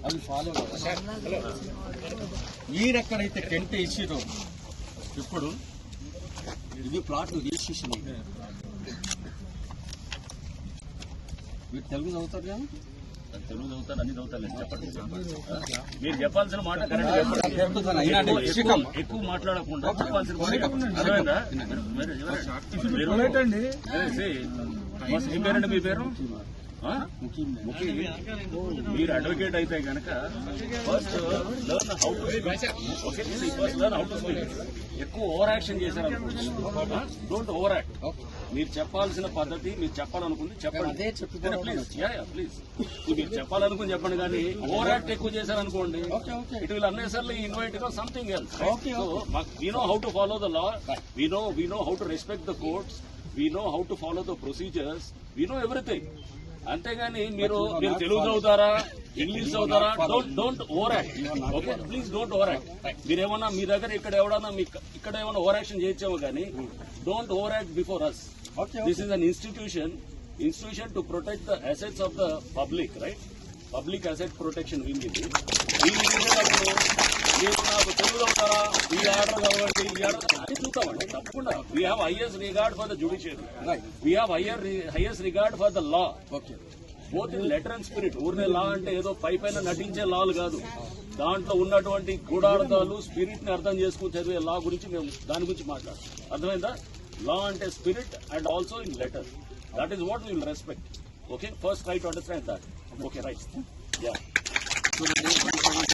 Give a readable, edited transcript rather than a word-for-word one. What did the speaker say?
అవి follow మీరెక్కడైతే tent వేసిరో ఇప్పుడు ఇది ప్లాట్ రిజిస్ట్రేషన్ మీరు తెలుగు చదువుతారు కదా? తెలుగు చదువుతారు, అన్ని చదువుతారు. చెప్పండి, మీరు చెప్పాల్సిన మాట ఎక్కువ మాట్లాడకుండా చెప్పాల్సిన మీ పేరండి, మీ పేరు మీరు అడ్వకేట్ అయితే కనుక first learn how to speak. ఎక్కువ ఓవర్ యాక్షన్ చేశారనుకోండి, డోంట్ ఓవర్ యాక్ట్. మీరు చెప్పాల్సిన పద్ధతి, మీరు చెప్పాలనుకుంది చెప్పండి ప్లీజ్. ప్లీజ్ మీరు చెప్పాలనుకుని చెప్పండి, కానీ ఓవర్ యాక్ట్ ఎక్కువ చేశారనుకోండి it will unnecessarily invite something else. So we know how to follow the law, we know how to respect the courts, we know how to follow the procedures, we know everything. అంతేగాని మీరు తెలుగు చదువుతారా, English చదువుతారా, don't over act. Okay, please don't over act. మీరేమన్నా మీ దగ్గర ఇక్కడ ఏమన్నా over action చేయొచ్చామో కానీ don't over act before us. This is an institution to protect the assets of the public, right? Public asset protection wing ఇది. మీరు నాకు తెలుగు చదువుతారా, ఈ ఆర్డర్ చదవండి, ఈ ఆర్డర్ అది చూద్దామండి తప్పకుండా. We have highest regard for the judiciary, we have highest regard for the law, both in letter and spirit. ఊరినే లా అంటే ఏదో పైన నటించే లాలు కాదు, దాంట్లో ఉన్నటువంటి గూఢార్థాలు, స్పిరిట్ ని అర్థం చేసుకుని చదివే లా గురించి మేము దాని గురించి మాట్లాడాం. అర్థమైందా? లా అంటే spirit and also in letter. That is what will respect. Okay, first try to understand that. Okay, right. Yeah.